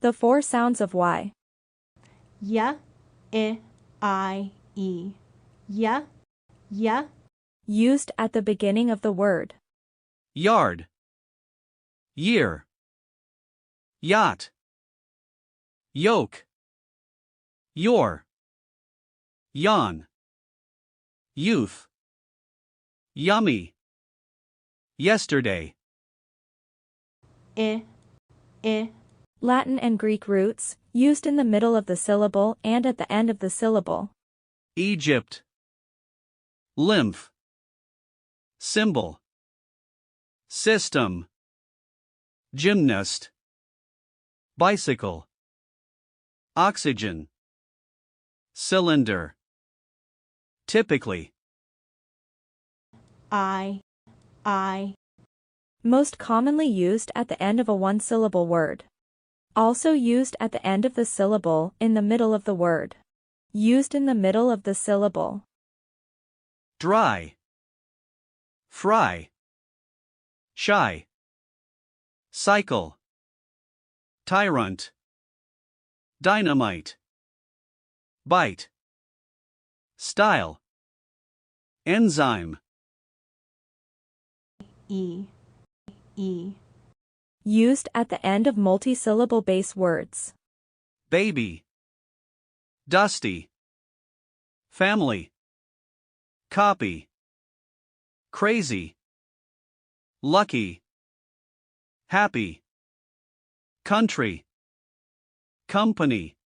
The four sounds of Y. Y, I, E. Y. Used at the beginning of the word. Yard. Year. Yacht. Yoke. Your. Yawn. Youth. Yummy. Yesterday. I. Latin and Greek roots, used in the middle of the syllable and at the end of the syllable. Egypt. Lymph. Symbol. System. Gymnast. Bicycle. Oxygen. Cylinder. Typically. I. Most commonly used at the end of a one-syllable word. Also used at the end of the syllable, in the middle of the word. Used in the middle of the syllable. Dry. Fry. Shy. Cycle. Tyrant. Dynamite. Bite. Style. Enzyme. E. Used at the end of multi-syllable base words. Baby. Dusty. Family. Copy. Crazy. Lucky. Happy. Country. Company.